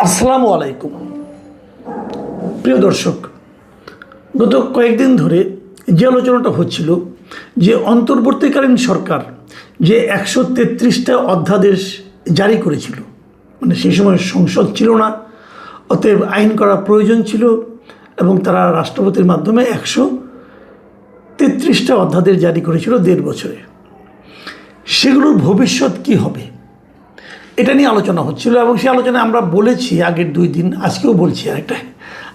আসসালামু আলাইকুম প্রিয় দর্শক, গত কয়েকদিন ধরে যে আলোচনাটা হচ্ছিল যে অন্তর্বর্তীকালীন সরকার যে 133টা অধ্যাদেশ জারি করেছিল, মানে সেই সময় সংসদ ছিল না, অতএব আইন করা প্রয়োজন ছিল এবং তারা রাষ্ট্রপতির মাধ্যমে 133টা অধ্যাদেশ জারি করেছিল 1.5 বছরে। সেগুলোর ভবিষ্যৎ কি হবে এটা নিয়ে আলোচনা হচ্ছিল এবং সেই আলোচনায় আমরা বলেছি আগের 2 দিন, আজকেও বলছি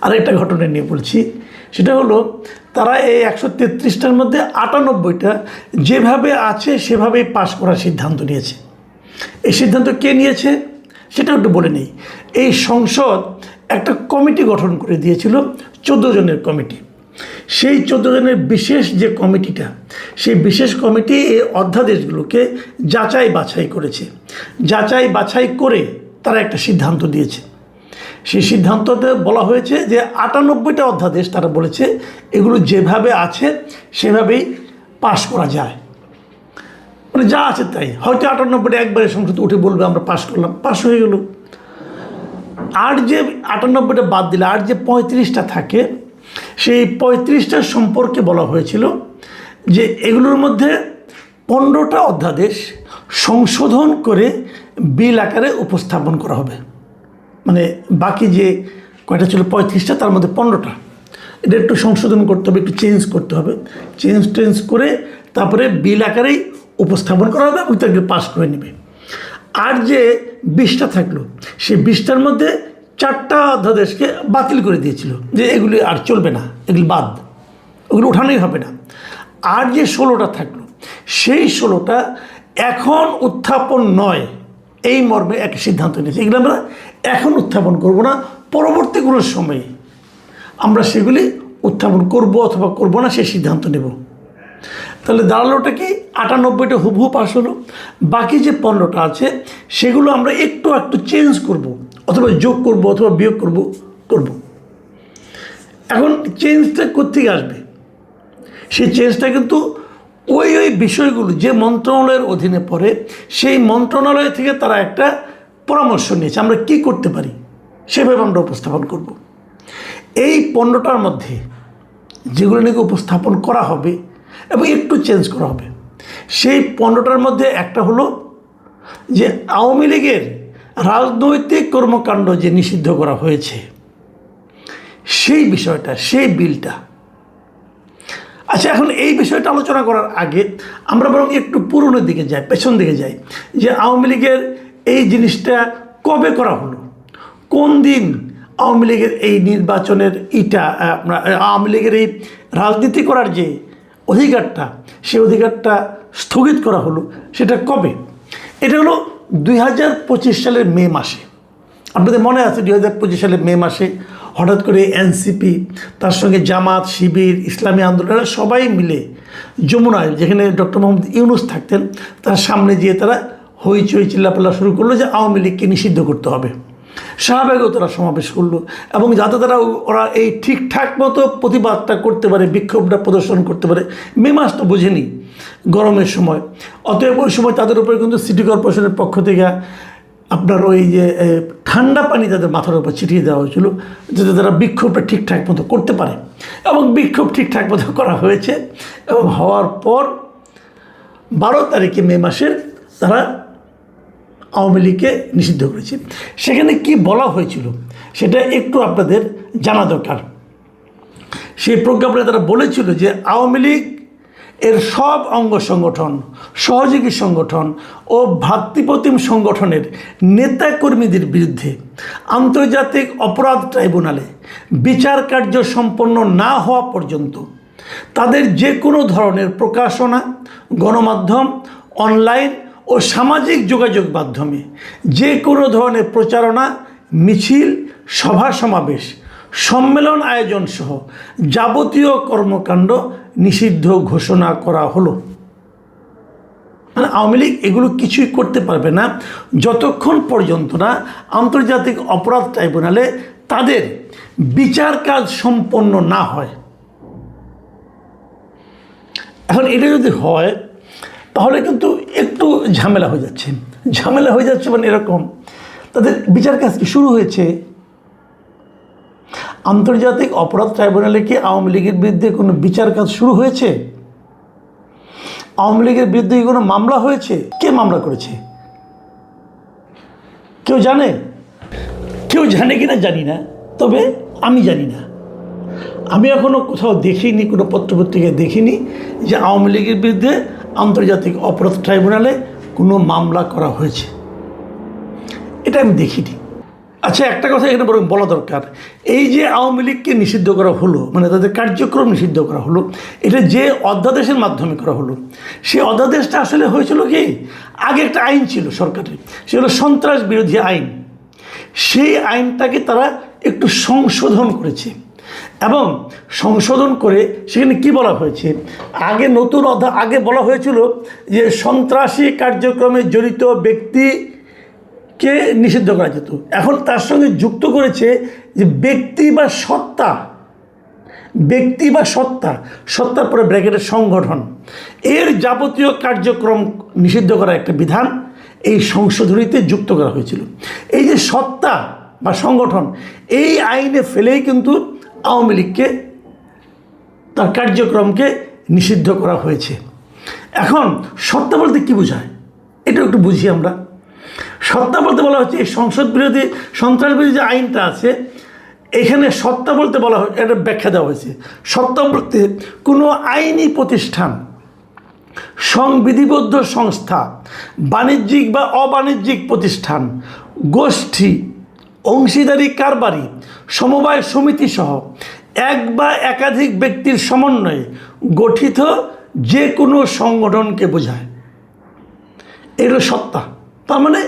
আরেকটা ঘটনা নিয়ে বলছি। সেটা হলো তারা এই 133টার মধ্যে 98টা যেভাবে আছে সেভাবেই পাশ করার সিদ্ধান্ত নিয়েছে। এই সিদ্ধান্ত কে নিয়েছে সেটা একটু বলে নেই। এই সংসদ একটা কমিটি গঠন করে দিয়েছিল, 14 জনের কমিটি। সেই 14 জনের বিশেষ যে কমিটিটা, সেই বিশেষ কমিটি এই অধ্যাদেশগুলোকে যাচাই বাছাই করেছে। যাচাই বাছাই করে তারা একটা সিদ্ধান্ত দিয়েছে। সেই সিদ্ধান্ততে বলা হয়েছে যে 98টা অধ্যাদেশ তারা বলেছে এগুলো যেভাবে আছে সেভাবেই পাশ করা যায়, মানে যা আছে তাই। হয়তো 98টা একবারে সংসদে উঠে বলবে আমরা পাশ করলাম, পাশ হয়ে গেল। আর যে 98টা বাদ দিলে আর যে 35টা থাকে, সেই 35টার সম্পর্কে বলা হয়েছিল যে এগুলোর মধ্যে 15টা অধ্যাদেশ সংশোধন করে বিল আকারে উপস্থাপন করা হবে। মানে বাকি যে কয়টা ছিল 35টা, তার মধ্যে 15টা এটা একটু সংশোধন করতে হবে, একটু চেঞ্জ করতে হবে। চেঞ্জ করে তারপরে বিল আকারেই উপস্থাপন করা হবে এবং তাকে পাস করে নেবে। আর যে 20টা থাকলো, সেই 20টার মধ্যে 4টা অধ্যাদেশকে বাতিল করে দিয়েছিল যে এগুলি আর চলবে না, এগুলি বাদ, ওগুলো ওঠানোই হবে না। আর যে 16টা থাকলো, সেই 16টা এখন উত্থাপন নয়, এই মর্মে এক সিদ্ধান্ত নিয়েছে। এগুলো আমরা এখন উত্থাপন করব না, পরবর্তী কোনো সময়ে আমরা সেগুলি উত্থাপন করব অথবা করব না, সেই সিদ্ধান্ত নেব। তাহলে দাঁড়ালোটা কি, 98টা হুবহু পাস হলো। বাকি যে 15টা আছে সেগুলো আমরা একটু চেঞ্জ করব, অথবা যোগ করব অথবা বিয়োগ করব। এখন চেঞ্জটা কোত্থেকে আসবে? সেই চেঞ্জটা কিন্তু ওই বিষয়গুলো যে মন্ত্রণালয়ের অধীনে পড়ে, সেই মন্ত্রণালয় থেকে তারা একটা পরামর্শ নিয়েছে আমরা কি করতে পারি, সেভাবে আমরা উপস্থাপন করব। এই 15টার মধ্যে যেগুলো নাকি উপস্থাপন করা হবে এবং একটু চেঞ্জ করা হবে, সেই 15টার মধ্যে একটা হলো যে আওয়ামী লীগের রাজনৈতিক কর্মকাণ্ড যে নিষিদ্ধ করা হয়েছে, সেই বিষয়টা, সেই বিলটা। আচ্ছা, এখন এই বিষয়টা আলোচনা করার আগে আমরা বরং একটু পুরনোর দিকে যাই, পেছন দিকে যাই, যে আওয়ামী লীগের এই জিনিসটা কবে করা হলো, কোন দিন আওয়ামী লীগের এই নির্বাচনের আওয়ামী লীগের এই রাজনীতি করার যে অধিকারটা, সেই অধিকারটা স্থগিত করা হলো, সেটা কবে? এটা হলো 2025 সালের মে মাসে। আপনাদের মনে আছে 2025 সালের মে মাসে হঠাৎ করে এনসিপি, তার সঙ্গে জামাত, শিবির, ইসলামী আন্দোলন সবাই মিলে যমুনায়, যেখানে ডক্টর মোহাম্মদ ইউনূস থাকতেন, তার সামনে গিয়ে তারা হইচই চিল্লাপাল্লা শুরু করলো যে আওয়ামী লীগকে নিষিদ্ধ করতে হবে। শাহবাগেও তারা সমাবেশ করলো এবং যাতে ওরা এই ঠিকঠাক মতো প্রতিবাদটা করতে পারে, বিক্ষোভটা প্রদর্শন করতে পারে। মে মাস তো বুঝেনি, গরমের সময়, অতএব ওই সময় তাদের উপরে কিন্তু সিটি কর্পোরেশনের পক্ষ থেকে আপনার ওই যে ঠান্ডা পানি তাদের মাথার উপর ছিটিয়ে দেওয়া হয়েছিল, যাতে তারা বিক্ষোভটা ঠিকঠাক মতো করতে পারে। এবং বিক্ষোভ ঠিকঠাক মতো করা হয়েছে এবং হওয়ার পর 12 তারিখে মে মাসের তারা আওয়ামী লীগকে নিষিদ্ধ করেছে। সেখানে কি বলা হয়েছিল সেটা একটু আপনাদের জানা দরকার। সেই প্রজ্ঞাপনে তারা বলেছিল যে আওয়ামী লীগ এর সব অঙ্গ সংগঠন, সহযোগী সংগঠন ও ভ্রাতৃপ্রতিম সংগঠনের নেতাকর্মীদের বিরুদ্ধে আন্তর্জাতিক অপরাধ ট্রাইব্যুনালে বিচার কার্য সম্পন্ন না হওয়া পর্যন্ত তাদের যে কোনো ধরনের প্রকাশনা, গণমাধ্যম, অনলাইন ও সামাজিক যোগাযোগ মাধ্যমে যে কোনো ধরনের প্রচারণা, মিছিল, সভা সমাবেশ, সম্মেলন আয়োজন সহ যাবতীয় কর্মকাণ্ড নিষিদ্ধ ঘোষণা করা হলো। মানে আওয়ামী লীগ এগুলো কিছুই করতে পারবে না যতক্ষণ পর্যন্ত না আন্তর্জাতিক অপরাধ ট্রাইব্যুনালে তাদের বিচার কাজ সম্পন্ন না হয়। এখন এটা যদি হয় তাহলে কিন্তু একটু ঝামেলা হয়ে যাচ্ছে মানে এরকম তাদের বিচার কাজ কি শুরু হয়েছে? আন্তর্জাতিক অপরাধ ট্রাইব্যুনালে কি আওয়ামী লীগের বিরুদ্ধে কোনো বিচার কাজ শুরু হয়েছে? আওয়ামী লীগের বিরুদ্ধে কি কোনো মামলা হয়েছে? কে মামলা করেছে? কেউ জানে? কেউ জানে কিনা জানি না, তবে আমি জানি না। আমি এখনও কোথাও দেখিনি, কোনো পত্রপত্রিকায় দেখিনি যে আওয়ামী লীগের বিরুদ্ধে আন্তর্জাতিক অপরাধ ট্রাইব্যুনালে কোনো মামলা করা হয়েছে, এটা আমি দেখিনি। আচ্ছা, একটা কথা এখানে বরং বলা দরকার, এই যে আওয়ামী লীগকে নিষিদ্ধ করা হলো, মানে তাদের কার্যক্রম নিষিদ্ধ করা হলো, এটা যে অধ্যাদেশের মাধ্যমে করা হলো, সেই অধ্যাদেশটা আসলে হয়েছিল কি, আগে একটা আইন ছিল সরকারের, সেটা হলো সন্ত্রাস বিরোধী আইন। সেই আইনটাকে তারা একটু সংশোধন করেছে, এবং সংশোধন করে সেখানে কি বলা হয়েছে, আগে নতুন আগে বলা হয়েছিল যে সন্ত্রাসী কার্যক্রমে জড়িত ব্যক্তিকে নিষিদ্ধ করা যেত। এখন তার সঙ্গে যুক্ত করেছে যে ব্যক্তি বা সত্তার পরে ব্র্যাকেটের সংগঠন, এর যাবতীয় কার্যক্রম নিষিদ্ধ করা একটা বিধান এই সংশোধনীতে যুক্ত করা হয়েছিল। এই যে সত্তা বা সংগঠন, এই আইনে ফেলেই কিন্তু আওয়ামী লীগকে তার কার্যক্রমকে নিষিদ্ধ করা হয়েছে। এখন সত্তা বলতে কী বোঝায়, এটা একটু বুঝি আমরা। সত্তা বলতে বলা হচ্ছে এই সন্ত্রাস বিরোধী যে আইনটা আছে, এখানে সত্তা বলতে বলা হয়, এটা ব্যাখ্যা দেওয়া হয়েছে। সত্তা বলতে কোনো আইনি প্রতিষ্ঠান, সংবিধিবদ্ধ সংস্থা, বাণিজ্যিক বা অবাণিজ্যিক প্রতিষ্ঠান, গোষ্ঠী, অংশীদারি কারবারি, সমবায় সমিতি সহ এক বা একাধিক ব্যক্তির সমন্বয়ে গঠিত যে কোনো সংগঠনকে বোঝায়। এর সত্তা, তার মানে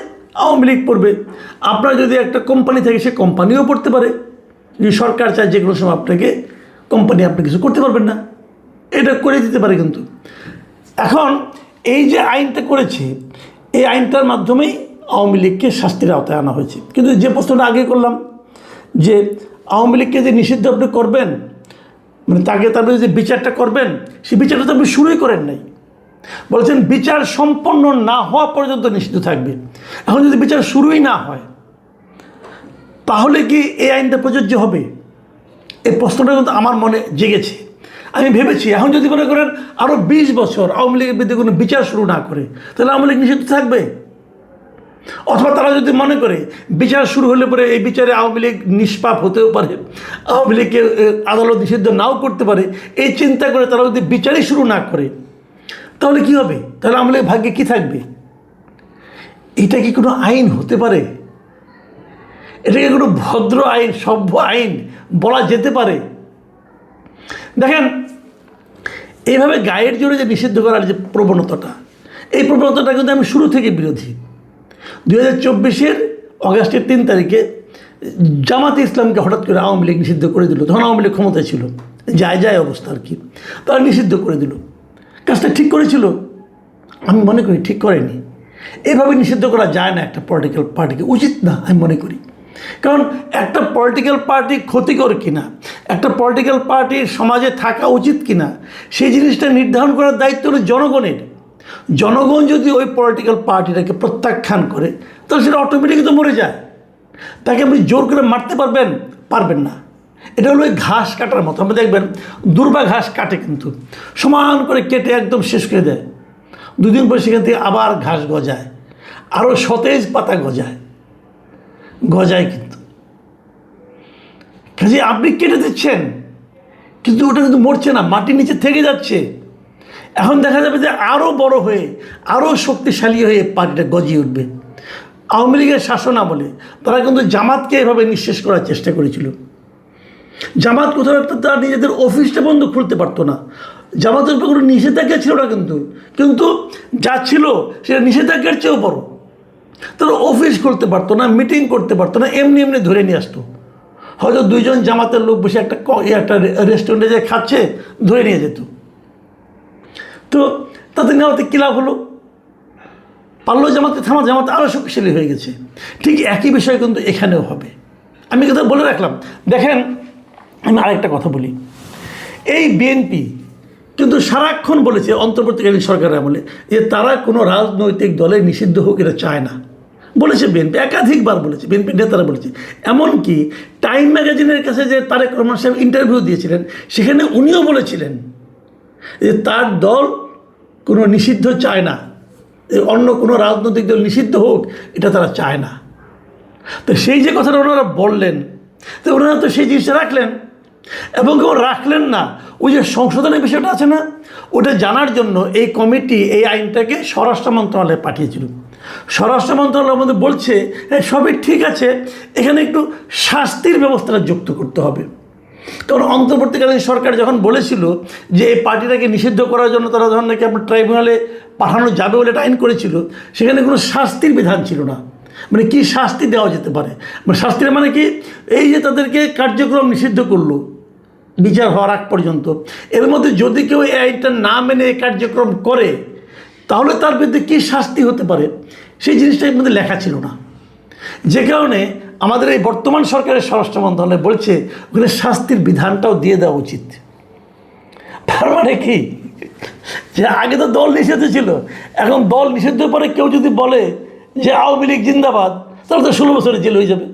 আওয়ামী লীগ পড়বে। আপনার যদি একটা কোম্পানি থাকে, সে কোম্পানিও পড়তে পারে। যদি সরকার চায় যে কোনো সময় আপনাকে কোম্পানি, আপনি কিছু করতে পারবেন না, এটা করে দিতে পারে। কিন্তু এখন এই যে আইনটা করেছে, এই আইনটার মাধ্যমেই আওয়ামী লীগকে শাস্তির আওতায় আনা হয়েছে। কিন্তু যে প্রশ্নটা আগে করলাম যে আওয়ামী লীগকে যে নিষিদ্ধ আপনি করবেন, মানে তারপরে যে বিচারটা করবেন, সেই বিচারটা তো আপনি শুরুই করেন নাই। বলছেন বিচার সম্পন্ন না হওয়া পর্যন্ত নিষিদ্ধ থাকবে। এখন যদি বিচার শুরুই না হয়, তাহলে কি এই আইনটা প্রযোজ্য হবে? এই প্রশ্নটা কিন্তু আমার মনে জেগেছে। আমি ভেবেছি, এখন যদি মনে করেন আরও 20 বছর আওয়ামী লীগের বিরুদ্ধে কোনো বিচার শুরু না করে, তাহলে আওয়ামী লীগ নিষিদ্ধ থাকবে। অথবা তারা যদি মনে করে বিচার শুরু হলে পরে এই বিচারে আওয়ামী লীগ নিষ্পাপ হতেও পারে, আওয়ামী লীগকে আদালত নিষিদ্ধ নাও করতে পারে, এই চিন্তা করে তারা যদি বিচারই শুরু না করে, তাহলে কি হবে? তাহলে আওয়ামী লীগ ভাগ্যে কী থাকবে? এটা কি কোনো আইন হতে পারে? এটাকে কোনো ভদ্র আইন, সভ্য আইন বলা যেতে পারে? দেখেন, এইভাবে গায়ের জোরে যে নিষিদ্ধ করার যে প্রবণতাটা, এই প্রবণতাটা কিন্তু আমি শুরু থেকে বিরোধী। 2024 অগাস্টের 3 তারিখে জামাতে ইসলামকে হঠাৎ করে আওয়ামী লীগ নিষিদ্ধ করে দিল। তখন আওয়ামী লীগ ক্ষমতায় ছিল, যায় অবস্থা আর কি, তারা নিষিদ্ধ করে দিল। কাজটা ঠিক করেছিল? আমি মনে করি ঠিক করেনি। এভাবে নিষিদ্ধ করা যায় না একটা পলিটিক্যাল পার্টিকে, উচিত না আমি মনে করি। কারণ একটা পলিটিক্যাল পার্টি ক্ষতিকর কিনা, একটা পলিটিক্যাল পার্টির সমাজে থাকা উচিত কিনা, সেই জিনিসটা নির্ধারণ করার দায়িত্ব হলো জনগণের। জনগণ যদি ওই পলিটিক্যাল পার্টিটাকে প্রত্যাখ্যান করে, তাহলে সেটা অটোমেটিকই তো মরে যায়। তাকে আপনি জোর করে মারতে পারবেন না। এটা হলো ওই ঘাস কাটার মতো। আপনি দেখবেন দুর্বা ঘাস কাটে, কিন্তু সমান করে কেটে একদম শেষ করে দেয়। 2 দিন পর সেখান থেকে আবার ঘাস গজায়, আরও সতেজ পাতা গজায় কিন্তু কাজে আপনি কেটে দিচ্ছেন, কিন্তু ওটা কিন্তু মরছে না, মাটির নিচে থেকে যাচ্ছে। এখন দেখা যাবে যে আরও বড় হয়ে, আরও শক্তিশালী হয়ে পার্টিটা গজিয়ে উঠবে। আওয়ামী লীগের শাসন আমলে তারা কিন্তু জামাতকে এভাবে নিঃশেষ করার চেষ্টা করেছিল। জামাত কোথাও একটা তারা নিজেদের অফিসটা বন্ধ খুলতে পারতো না। জামাতের উপর কোনো নিষেধাজ্ঞা ছিল না, কিন্তু যা ছিল সেটা নিষেধাজ্ঞার চেয়েও বড়। তারা অফিস খুলতে পারতো না, মিটিং করতে পারতো না, এমনি ধরে নিয়ে আসতো। হয়তো 2 জন জামাতের লোক বসে একটা রেস্টুরেন্টে যায় খাচ্ছে, ধরে নিয়ে যেত। তো তাদের নেওয়াতে কী লাভ হলো? পারলো জামাতকে থামা, জামাত আরও শক্তিশালী হয়ে গেছে। ঠিক একই বিষয় কিন্তু এখানেও হবে। আমি কথা বলে রাখলাম। দেখেন, আমি আরেকটা কথা বলি। এই বিএনপি কিন্তু সারাক্ষণ বলেছে অন্তর্বর্তীকালীন সরকারের আমলে যে তারা কোনো রাজনৈতিক দলে নিষিদ্ধ হোক, এটা চায় না। বলেছে বিএনপি, একাধিকবার বলেছে, বিএনপি নেতারা বলেছে। এমনকি টাইম ম্যাগাজিনের কাছে যে তারেক রহমান সাহেব ইন্টারভিউ দিয়েছিলেন, সেখানে উনিও বলেছিলেন যে তার দল কোনো নিষিদ্ধ চায় না, অন্য কোনো রাজনৈতিক দল নিষিদ্ধ হোক এটা তারা চায় না। তো সেই যে কথাটা ওনারা বললেন, তো ওনারা তো সেই জিনিসটা রাখলেন, এবং কেউ রাখলেন না, ওই যে সংশোধনের বিষয়টা আছে না, ওটা জানার জন্য এই কমিটি এই আইনটাকে স্বরাষ্ট্র মন্ত্রণালয়ে পাঠিয়েছিল। স্বরাষ্ট্র মন্ত্রণালয়ের মধ্যে বলছে সবই ঠিক আছে, এখানে একটু শাস্তির ব্যবস্থাটা যুক্ত করতে হবে। কারণ অন্তর্বর্তীকালীন সরকার যখন বলেছিল যে এই পার্টিটাকে নিষিদ্ধ করার জন্য তারা যখন নাকি আপনার ট্রাইব্যুনালে পাঠানো যাবে বলে একটা আইন করেছিল, সেখানে কোনো শাস্তির বিধান ছিল না। মানে কি শাস্তি দেওয়া যেতে পারে, মানে শাস্তির মানে কি, এই যে তাদেরকে কার্যক্রম নিষিদ্ধ করলো বিচার হওয়ার আগ পর্যন্ত, এর মধ্যে যদি কেউ এই আইনটা না মেনে এই কার্যক্রম করে তাহলে তার বিরুদ্ধে কী শাস্তি হতে পারে, সেই জিনিসটা এর মধ্যে লেখা ছিল না। যে কারণে আমাদের এই বর্তমান সরকারের স্বরাষ্ট্র মন্ত্রণালয় বলছে ওখানে শাস্তির বিধানটাও দিয়ে দেওয়া উচিত। তার মানে কি, যে আগে তো দল নিষিদ্ধ ছিল, এখন দল নিষিদ্ধ পরে কেউ যদি বলে যে আওয়ামী লীগ জিন্দাবাদ, তাহলে তো 16 বছরের জেল হয়ে যাবে।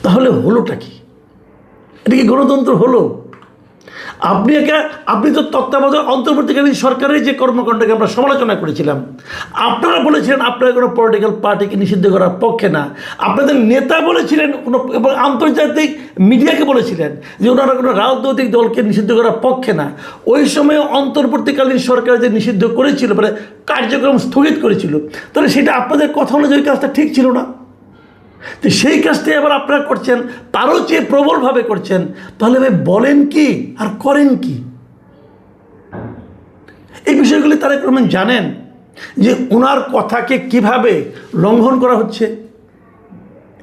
তাহলে হলোটা কি? এটা কি গণতন্ত্র হলো? আপনি তো তত্ত্বাবধায়ক অন্তর্বর্তীকালীন সরকারের যে কর্মকাণ্ডকে আমরা সমালোচনা করেছিলাম, আপনারা বলেছিলেন আপনারা কোনো পলিটিক্যাল পার্টিকে নিষিদ্ধ করার পক্ষে না, আপনাদের নেতা বলেছিলেন কোনো, এবং আন্তর্জাতিক মিডিয়াকে বলেছিলেন যে ওনারা কোনো রাজনৈতিক দলকে নিষিদ্ধ করার পক্ষে না। ওই সময় অন্তর্বর্তীকালীন সরকার যে নিষিদ্ধ করেছিল, মানে কার্যক্রম স্থগিত করেছিল, তাহলে সেটা আপনাদের কথা অনুযায়ী কাজটা ঠিক ছিল না। তো সেই কাজটাই আবার আপনারা করছেন, তারও চেয়ে প্রবলভাবে করছেন। তাহলে ভাই বলেন কি আর করেন কি? এই বিষয়গুলি তারেক রহমান জানেন যে ওনার কথাকে কিভাবে লঙ্ঘন করা হচ্ছে।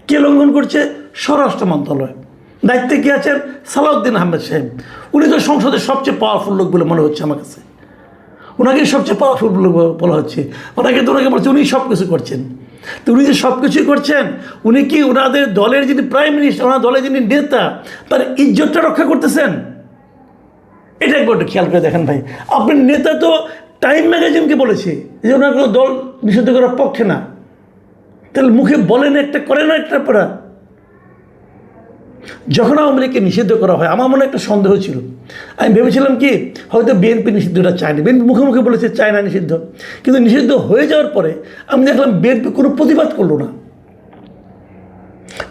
কে লঙ্ঘন করছে? স্বরাষ্ট্র মন্ত্রণালয়। দায়িত্বে কে আছেন? সালাউদ্দিন আহমেদ সাহেব। উনি তো সংসদের সবচেয়ে পাওয়ারফুল লোক বলে মনে হচ্ছে আমার কাছে, ওনাকে সবচেয়ে পাওয়ারফুল লোক বলা হচ্ছে। ওনাকে বলছে উনি সব কিছু করছেন। তো উনি যে সব কিছুই করছেন, উনি কি ওনাদের দলের যিনি প্রাইম মিনিস্টার, ওনার দলের যিনি নেতা, তার ইজ্জতটা রক্ষা করতেছেন? এটা একবার একটু খেয়াল করে দেখেন ভাই। আপনার নেতা তো টাইম ম্যাগাজিনকে বলেছে যে ওনার কোনো দল নিষিদ্ধ করার পক্ষে না, তাহলে মুখে বলেন একটা, করেন একটা। পড়া যখন আওয়ামী লীগকে নিষিদ্ধ করা হয়, আমার মনে একটা সন্দেহ ছিল। আমি ভেবেছিলাম কি হয়তো বিএনপি নিষিদ্ধটা চায়নি, বিএনপি মুখে মুখে বলেছে চায় না নিষিদ্ধ, কিন্তু নিষিদ্ধ হয়ে যাওয়ার পরে আমি দেখলাম বিএনপি কোনো প্রতিবাদ করলো না।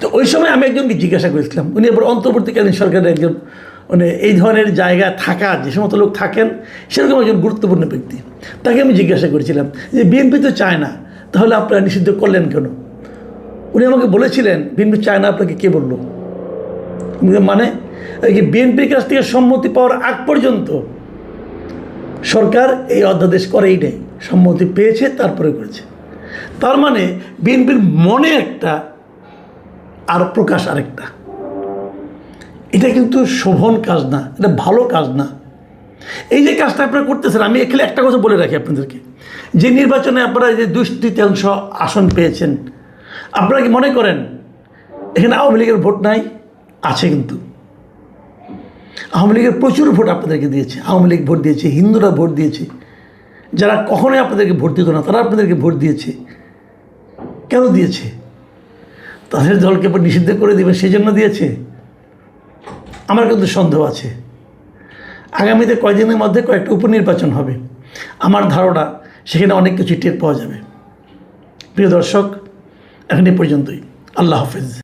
তো ওই সময় আমি একজনকে জিজ্ঞাসা করেছিলাম, উনি এবার অন্তর্বর্তীকালীন সরকারের একজন, মানে এই ধরনের জায়গা থাকা যে সমস্ত লোক থাকেন সেরকম একজন গুরুত্বপূর্ণ ব্যক্তি। তাকে আমি জিজ্ঞাসা করেছিলাম যে বিএনপি তো চায় না, তাহলে আপনারা নিষিদ্ধ করলেন কেন? উনি আমাকে বলেছিলেন বিএনপি চায় না, আপনাকে কে বললো? মানে বিএনপির কাছ থেকে সম্মতি পাওয়ার আগ পর্যন্ত সরকার এই অধ্যাদেশ করেই নেই, সম্মতি পেয়েছে তারপরে করেছে। তার মানে বিএনপির মনে একটা আর প্রকাশ আরেকটা। এটা কিন্তু শোভন কাজ না, এটা ভালো কাজ না। এই যে কাজটা আপনারা করতেছেন, আমি এখানে একটা কথা বলে রাখি আপনাদেরকে, যে নির্বাচনে আপনারা যে 2/3 আসন পেয়েছেন, আপনারা কি মনে করেন এখানে আওয়ামী লীগের ভোট নাই? আছে, কিন্তু আওয়ামী লীগের প্রচুর ভোট আপনাদেরকে দিয়েছে। আওয়ামী লীগ ভোট দিয়েছে, হিন্দুরা ভোট দিয়েছে, যারা কখনোই আপনাদেরকে ভোট দিত না তারা আপনাদেরকে ভোট দিয়েছে। কেন দিয়েছে? তাদের দলকে নিষিদ্ধ করে দেবে সেই জন্য দিয়েছে? আমার কিন্তু সন্দেহ আছে। আগামীতে কয়েকদিনের মধ্যে কয়েকটা উপনির্বাচন হবে, আমার ধারণা সেখানে অনেক কিছু টের পাওয়া যাবে। প্রিয় দর্শক, এখন এই পর্যন্তই। আল্লাহ হাফেজ।